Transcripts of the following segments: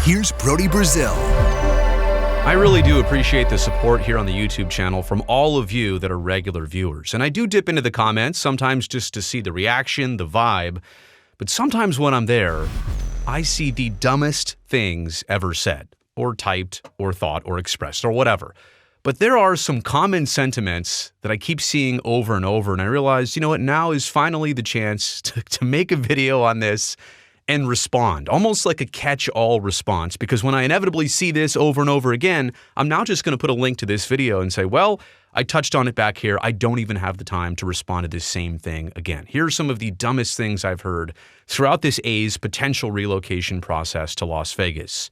here's Brody Brazil. I really do appreciate the support here on the YouTube channel from all of you that are regular viewers. And I do dip into the comments, sometimes just to see the reaction, the vibe. But sometimes when I'm there, I see the dumbest things ever said, or typed, or thought, or expressed, or whatever. But there are some common sentiments that I keep seeing over and over, and I realize, you know what, now is finally the chance to make a video on this and respond, almost like a catch-all response, because when I inevitably see this over and over again, I'm now just going to put a link to this video and say, well, I touched on it back here. I don't even have the time to respond to this same thing again. Here's some of the dumbest things I've heard throughout this A's potential relocation process to Las Vegas.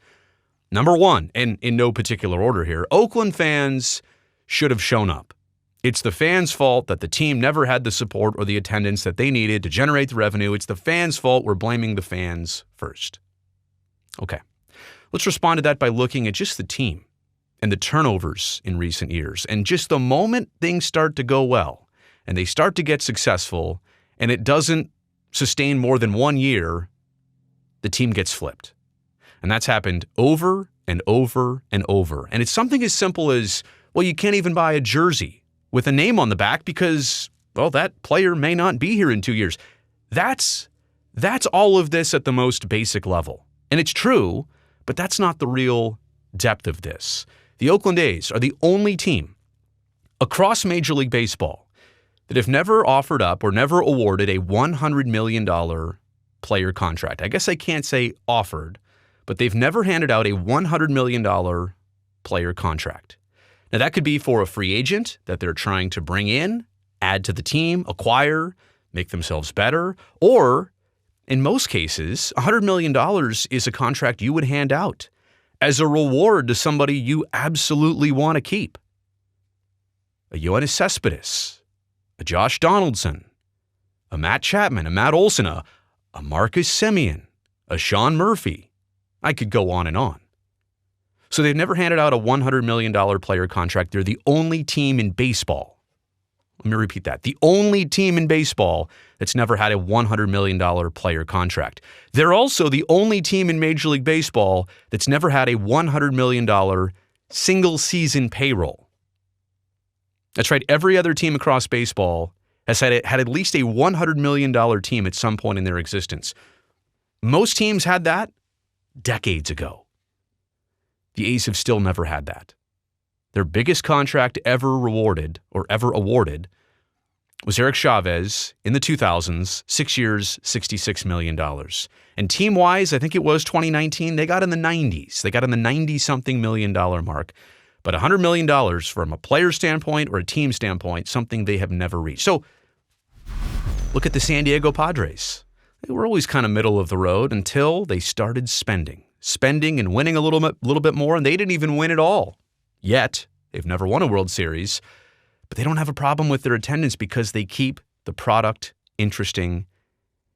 Number one, and in no particular order here, Oakland fans should have shown up. It's the fans' fault that the team never had the support or the attendance that they needed to generate the revenue. It's the fans' fault. We're blaming the fans first. Okay, let's respond to that by looking at just the team and the turnovers in recent years. And just the moment things start to go well and they start to get successful and it doesn't sustain more than 1 year, the team gets flipped. And that's happened over and over and over. And it's something as simple as, well, you can't even buy a jersey with a name on the back because, well, that player may not be here in 2 years. That's all of this at the most basic level. And it's true, but that's not the real depth of this. The Oakland A's are the only team across Major League Baseball that have never offered up or never awarded a $100 million player contract. I guess I can't say offered, but they've never handed out a $100 million player contract. Now, that could be for a free agent that they're trying to bring in, add to the team, acquire, make themselves better, or in most cases, $100 million is a contract you would hand out as a reward to somebody you absolutely want to keep. A Yoenis Cespedes, a Josh Donaldson, a Matt Chapman, a Matt Olson, a Marcus Semien, a Sean Murphy. I could go on and on. So they've never handed out a $100 million player contract. They're the only team in baseball. Let me repeat that. The only team in baseball that's never had a $100 million player contract. They're also the only team in Major League Baseball that's never had a $100 million single season payroll. That's right. Every other team across baseball has had at least a $100 million team at some point in their existence. Most teams had that decades ago. The A's have still never had that. Their biggest contract ever awarded was Eric Chavez in the 2000s, 6 years, $66 million. And team-wise, I think it was 2019, they got in the 90s. They got in the 90-something million dollar mark. But $100 million from a player standpoint or a team standpoint, something they have never reached. So look at the San Diego Padres. They were always kind of middle of the road until they started spending and winning a little bit more, and they didn't even win at all. Yet, they've never won a World Series, but they don't have a problem with their attendance because they keep the product interesting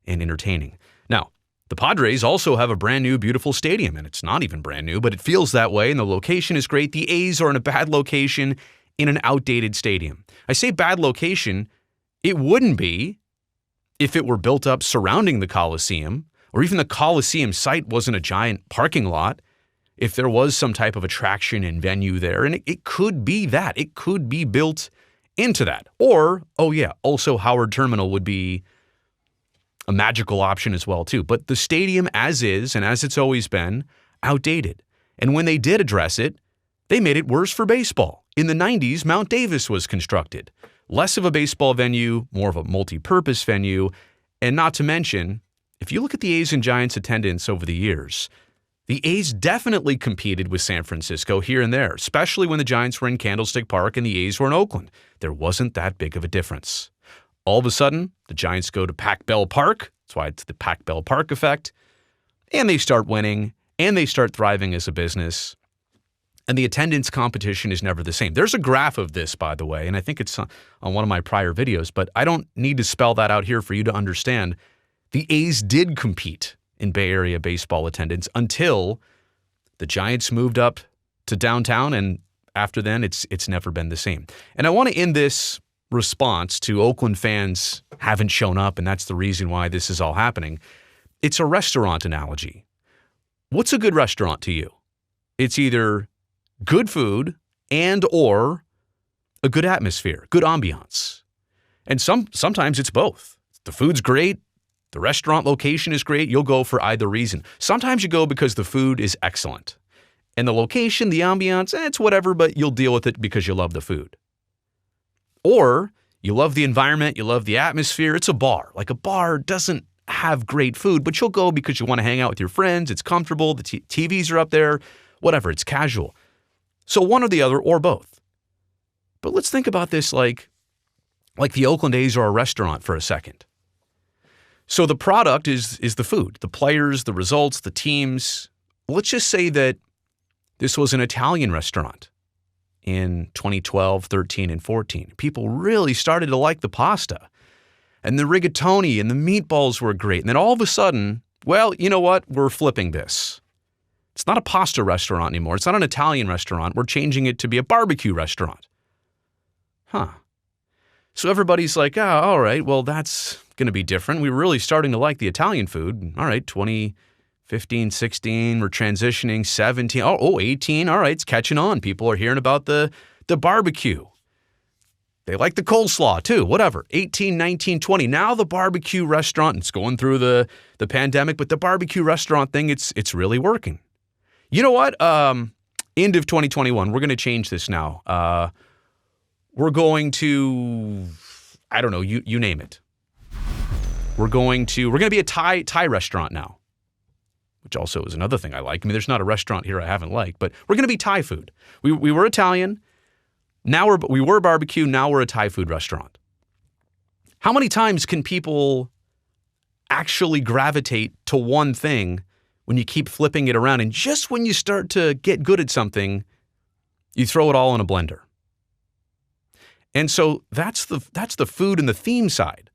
and entertaining. Now, the Padres also have a brand new, beautiful stadium, and it's not even brand new, but it feels that way, and the location is great. The A's are in a bad location in an outdated stadium. I say bad location, it wouldn't be if it were built up surrounding the Coliseum, or even the Coliseum site wasn't a giant parking lot, if there was some type of attraction and venue there. And it could be that. It could be built into that. Or, oh yeah, also Howard Terminal would be a magical option as well too. But the stadium as is, and as it's always been, outdated. And when they did address it, they made it worse for baseball. In the 90s, Mount Davis was constructed. Less of a baseball venue, more of a multi-purpose venue. And not to mention, if you look at the A's and Giants attendance over the years, the A's definitely competed with San Francisco here and there, especially when the Giants were in Candlestick Park and the A's were in Oakland. There wasn't that big of a difference. All of a sudden, the Giants go to Pac-Bell Park. That's why it's the Pac-Bell Park effect. And they start winning, and they start thriving as a business. And the attendance competition is never the same. There's a graph of this, by the way, and I think it's on one of my prior videos, but I don't need to spell that out here for you to understand. The A's did compete in Bay Area baseball attendance until the Giants moved up to downtown, and after then, it's never been the same. And I want to end this response to Oakland fans haven't shown up, and that's the reason why this is all happening. It's a restaurant analogy. What's a good restaurant to you? It's either good food and or a good atmosphere, good ambiance. And sometimes it's both. The food's great, the restaurant location is great, you'll go for either reason. Sometimes you go because the food is excellent. And the location, the ambiance, it's whatever, but you'll deal with it because you love the food. Or you love the environment, you love the atmosphere. It's a bar. Like a bar doesn't have great food, but you'll go because you want to hang out with your friends. It's comfortable. The TVs are up there, whatever. It's casual. So one or the other or both. But let's think about this like the Oakland A's are a restaurant for a second. So the product is the food, the players, the results, the teams. Let's just say that this was an Italian restaurant in 2012, 13, and 14. People really started to like the pasta. And the rigatoni and the meatballs were great. And then all of a sudden, well, you know what? We're flipping this. It's not a pasta restaurant anymore. It's not an Italian restaurant. We're changing it to be a barbecue restaurant. Huh. So everybody's like, oh, all right, well, that's going to be different. We were really starting to like the Italian food. All right, 2015, 16, we're transitioning, 17, 18, all right, it's catching on. People are hearing about the barbecue. They like the coleslaw too, whatever. 18, 19, 20. Now the barbecue restaurant, it's going through the pandemic, but the barbecue restaurant thing, it's really working. You know what? End of 2021, we're going to change this now. We're going to, I don't know, you name it. We're going to be a Thai restaurant now, which also is another thing I like. I mean, there's not a restaurant here I haven't liked, but we're going to be Thai food. We were Italian. Now we were barbecue. Now we're a Thai food restaurant. How many times can people actually gravitate to one thing when you keep flipping it around? And just when you start to get good at something, you throw it all in a blender. And so that's the food and the theme side.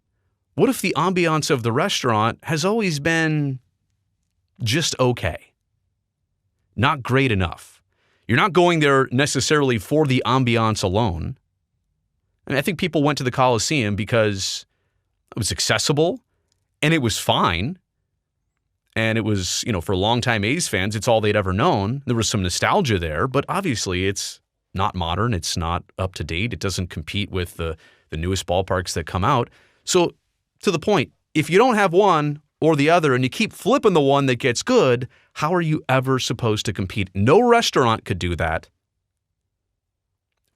What if the ambiance of the restaurant has always been just okay? Not great enough. You're not going there necessarily for the ambiance alone. I mean, I think people went to the Coliseum because it was accessible and it was fine. And it was, for longtime A's fans, it's all they'd ever known. There was some nostalgia there, but obviously it's not modern. It's not up to date. It doesn't compete with the newest ballparks that come out. So to the point, if you don't have one or the other and you keep flipping the one that gets good, how are you ever supposed to compete? No restaurant could do that.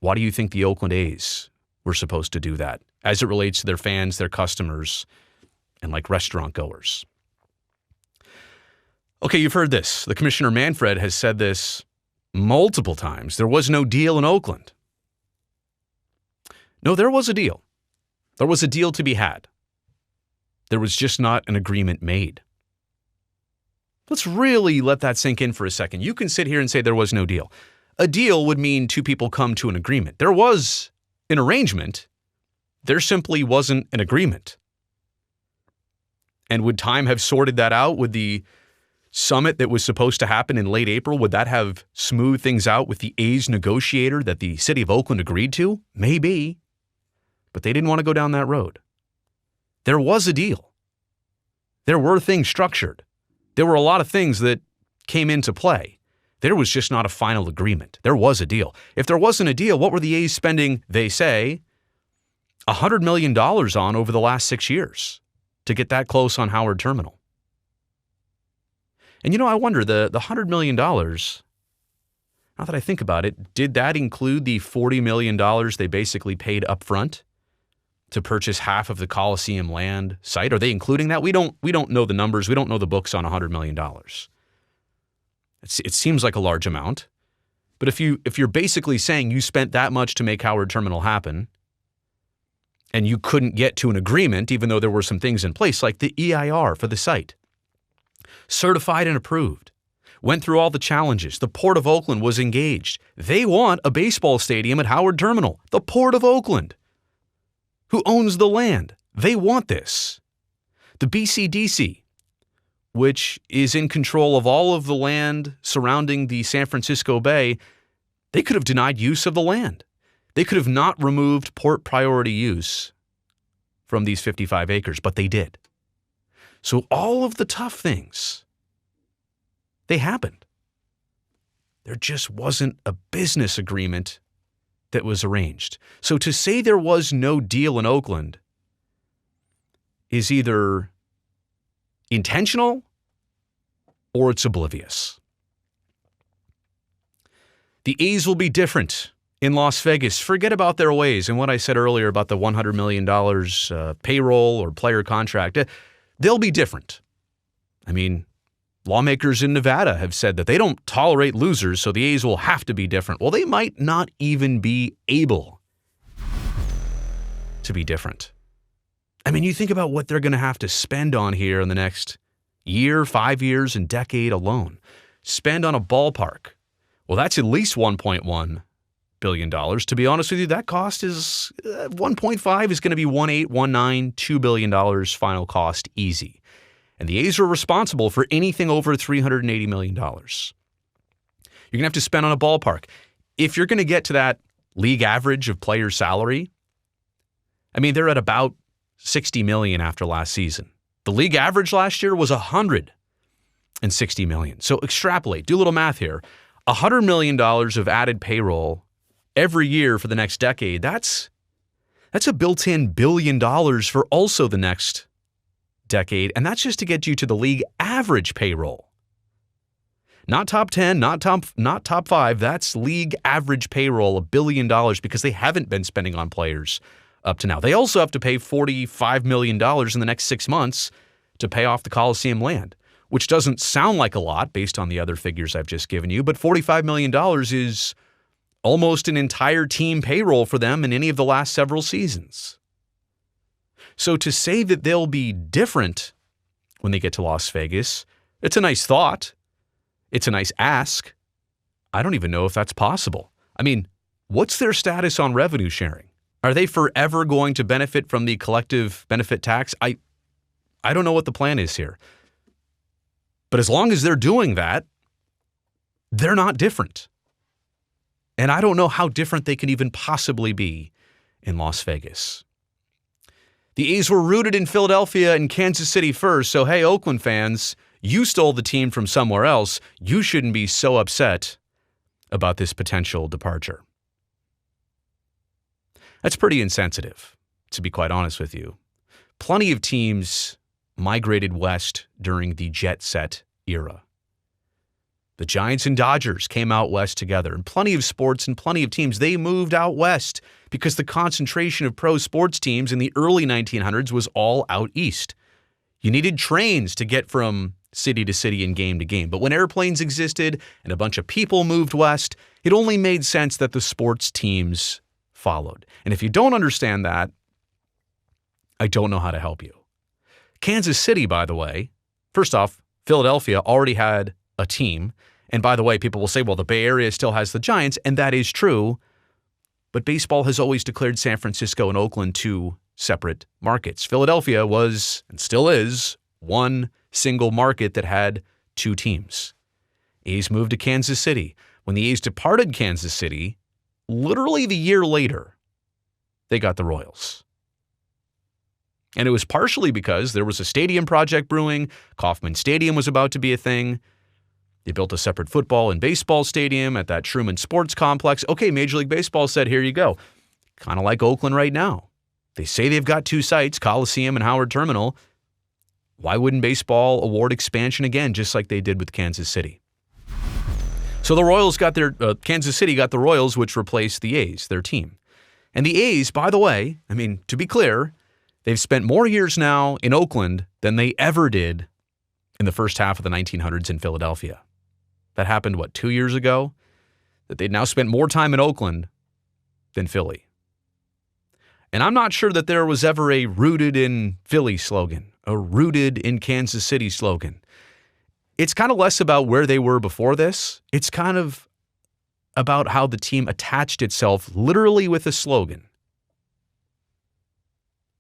Why do you think the Oakland A's were supposed to do that as it relates to their fans, their customers, and like restaurant goers? Okay, you've heard this. The Commissioner Manfred has said this multiple times. There was no deal in Oakland. No, there was a deal. There was a deal to be had. There was just not an agreement made. Let's really let that sink in for a second. You can sit here and say there was no deal. A deal would mean two people come to an agreement. There was an arrangement. There simply wasn't an agreement. And would time have sorted that out? Would the summit that was supposed to happen in late April, would that have smoothed things out with the A's negotiator that the city of Oakland agreed to? Maybe. But they didn't want to go down that road. There was a deal. There were things structured. There were a lot of things that came into play. There was just not a final agreement. There was a deal. If there wasn't a deal, what were the A's spending, they say, $100 million on over the last 6 years to get that close on Howard Terminal? And I wonder, the $100 million, now that I think about it, did that include the $40 million they basically paid up front to purchase half of the Coliseum land site? Are they including that? We don't know the numbers. We don't know the books on $100 million. It seems like a large amount. But if you're basically saying you spent that much to make Howard Terminal happen, and you couldn't get to an agreement, even though there were some things in place, like the EIR for the site, certified and approved, went through all the challenges. The Port of Oakland was engaged. They want a baseball stadium at Howard Terminal. The Port of Oakland, who owns the land, they want this. The BCDC, which is in control of all of the land surrounding the San Francisco Bay, they could have denied use of the land. They could have not removed port priority use from these 55 acres, but they did. So all of the tough things They happened. There just wasn't a business agreement that was arranged. So to say there was no deal in Oakland is either intentional or it's oblivious. The A's will be different in Las Vegas. Forget about their ways and what I said earlier about the $100 million payroll or player contract. They'll be different. I mean, lawmakers in Nevada have said that they don't tolerate losers, so the A's will have to be different. Well, they might not even be able to be different. I mean, you think about what they're going to have to spend on here in the next year, 5 years, and decade alone. Spend on a ballpark. Well, that's at least $1.1 billion. To be honest with you, that cost is 1.5 is going to be 1.8, 1.9, $2 billion final cost easy. And the A's are responsible for anything over $380 million. You're going to have to spend on a ballpark. If you're going to get to that league average of player salary, I mean, they're at about $60 million after last season. The league average last year was $160 million. So extrapolate, do a little math here. $100 million of added payroll every year for the next decade. That's a built-in $1 billion for also the next decade, and that's just to get you to the league average payroll. Not top 10, not top 5. That's league average payroll, $1 billion, because they haven't been spending on players up to now. They also have to pay $45 million in the next 6 months to pay off the Coliseum land, which doesn't sound like a lot based on the other figures I've just given you, but $45 million is almost an entire team payroll for them in any of the last several seasons. So to say that they'll be different when they get to Las Vegas, it's a nice thought. It's a nice ask. I don't even know if that's possible. I mean, what's their status on revenue sharing? Are they forever going to benefit from the collective benefit tax? I don't know what the plan is here. But as long as they're doing that, they're not different. And I don't know how different they can even possibly be in Las Vegas. The A's were rooted in Philadelphia and Kansas City first, so hey, Oakland fans, you stole the team from somewhere else. You shouldn't be so upset about this potential departure. That's pretty insensitive, to be quite honest with you. Plenty of teams migrated west during the jet set era. The Giants and Dodgers came out west together, and plenty of sports and plenty of teams, they moved out west because the concentration of pro sports teams in the early 1900s was all out east. You needed trains to get from city to city and game to game. But when airplanes existed and a bunch of people moved west, it only made sense that the sports teams followed. And if you don't understand that, I don't know how to help you. Kansas City, by the way, first off, Philadelphia already had a team. And by the way, people will say, well, the Bay Area still has the Giants, and that is true. But baseball has always declared San Francisco and Oakland two separate markets. Philadelphia was, and still is, one single market that had two teams. A's moved to Kansas City. When the A's departed Kansas City, literally the year later, they got the Royals. And it was partially because there was a stadium project brewing. Kauffman Stadium was about to be a thing. They built a separate football and baseball stadium at that Truman Sports Complex. Okay, Major League Baseball said, here you go. Kind of like Oakland right now. They say they've got two sites, Coliseum and Howard Terminal. Why wouldn't baseball award expansion again, just like they did with Kansas City? So the Royals got their, Kansas City got the Royals, which replaced the A's, their team. And the A's, by the way, I mean, to be clear, they've spent more years now in Oakland than they ever did in the first half of the 1900s in Philadelphia. That happened, 2 years ago? That they'd now spent more time in Oakland than Philly. And I'm not sure that there was ever a rooted in Philly slogan, a rooted in Kansas City slogan. It's kind of less about where they were before this. It's kind of about how the team attached itself literally with a slogan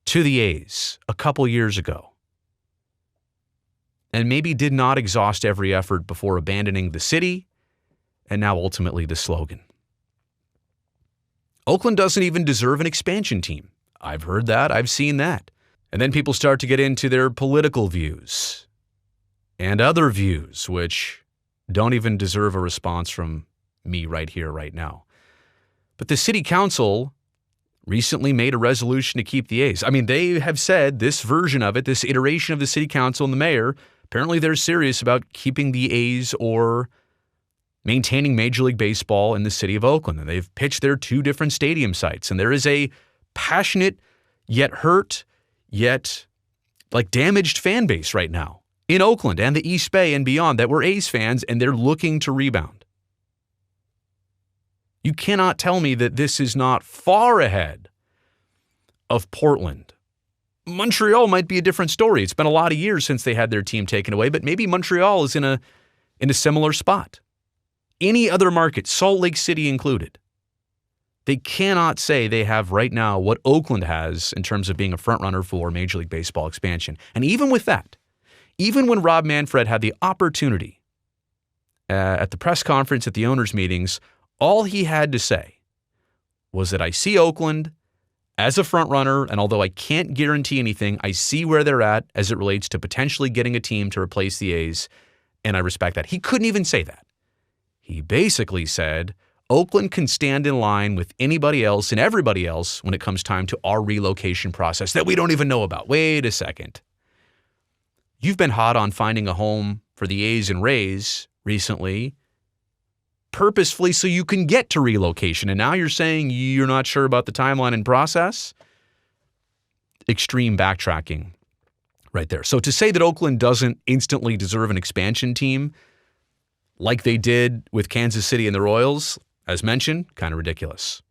to the A's a couple years ago. And maybe did not exhaust every effort before abandoning the city and now ultimately the slogan. Oakland doesn't even deserve an expansion team. I've heard that. I've seen that. And then people start to get into their political views and other views, which don't even deserve a response from me right here, right now. But the city council recently made a resolution to keep the A's. I mean, they have said this version of it, this iteration of the city council and the mayor, apparently they're serious about keeping the A's or maintaining Major League Baseball in the city of Oakland. And they've pitched their 2 different stadium sites. And there is a passionate, yet hurt, yet damaged fan base right now in Oakland and the East Bay and beyond that were A's fans, and they're looking to rebound. You cannot tell me that this is not far ahead of Portland. Montreal might be a different story. It's been a lot of years since they had their team taken away, but maybe Montreal is in a similar spot. Any other market, Salt Lake City included, they cannot say they have right now what Oakland has in terms of being a frontrunner for Major League Baseball expansion. And even with that, even when Rob Manfred had the opportunity at the press conference, at the owners' meetings, all he had to say was that I see Oakland as a frontrunner, and although I can't guarantee anything, I see where they're at as it relates to potentially getting a team to replace the A's, and I respect that. He couldn't even say that. He basically said, Oakland can stand in line with anybody else and everybody else when it comes time to our relocation process that we don't even know about. Wait a second. You've been hot on finding a home for the A's and Rays recently, purposefully so you can get to relocation. And now you're saying you're not sure about the timeline and process? Extreme backtracking right there. So to say that Oakland doesn't instantly deserve an expansion team like they did with Kansas City and the Royals, as mentioned, kind of ridiculous.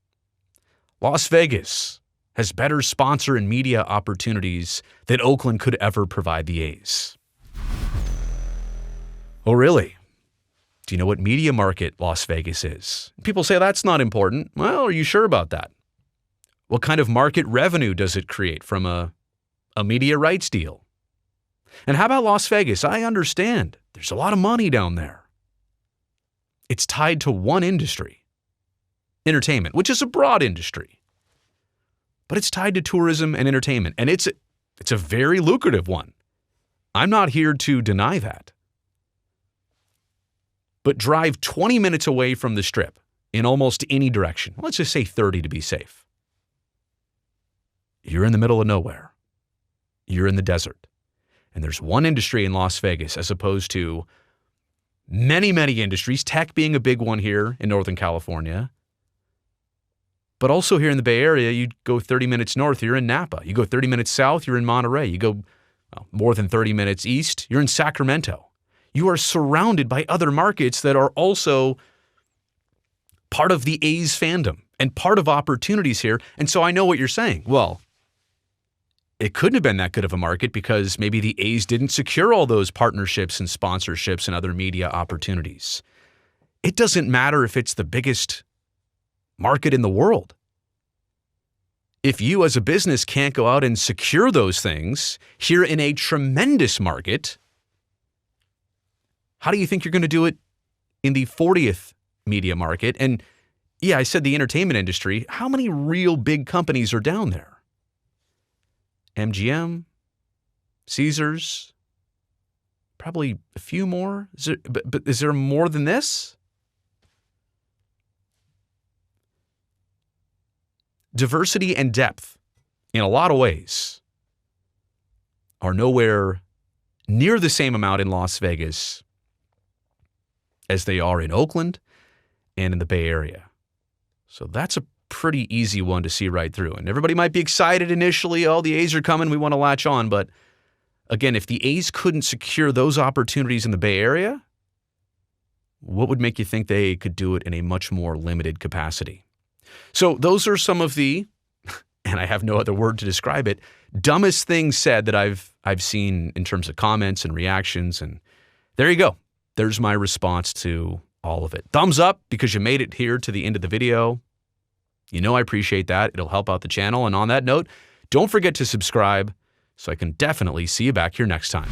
Las Vegas has better sponsor and media opportunities than Oakland could ever provide the A's. Oh, really? Do you know what media market Las Vegas is? People say that's not important. Well, are you sure about that? What kind of market revenue does it create from a media rights deal? And how about Las Vegas? I understand. There's a lot of money down there. It's tied to one industry, entertainment, which is a broad industry. But it's tied to tourism and entertainment, and it's a very lucrative one. I'm not here to deny that. But drive 20 minutes away from the Strip in almost any direction. Let's just say 30 to be safe. You're in the middle of nowhere. You're in the desert. And there's one industry in Las Vegas as opposed to many, many industries, tech being a big one here in Northern California. But also here in the Bay Area, you go 30 minutes north, you're in Napa. You go 30 minutes south, you're in Monterey. You go more than 30 minutes east, you're in Sacramento. You are surrounded by other markets that are also part of the A's fandom and part of opportunities here. And so I know what you're saying. Well, it couldn't have been that good of a market because maybe the A's didn't secure all those partnerships and sponsorships and other media opportunities. It doesn't matter if it's the biggest market in the world. If you as a business can't go out and secure those things here in a tremendous market, how do you think you're going to do it in the 40th media market? And yeah, I said the entertainment industry. How many real big companies are down there? MGM, Caesars, probably a few more. But is there more than this? Diversity and depth, in a lot of ways, are nowhere near the same amount in Las Vegas as they are in Oakland and in the Bay Area. So that's a pretty easy one to see right through. And everybody might be excited initially, oh, the A's are coming, we want to latch on. But again, if the A's couldn't secure those opportunities in the Bay Area, what would make you think they could do it in a much more limited capacity? So those are some of the, and I have no other word to describe it, dumbest things said that I've seen in terms of comments and reactions. And there you go. There's my response to all of it. Thumbs up because you made it here to the end of the video. You know I appreciate that. It'll help out the channel. And on that note, don't forget to subscribe so I can definitely see you back here next time.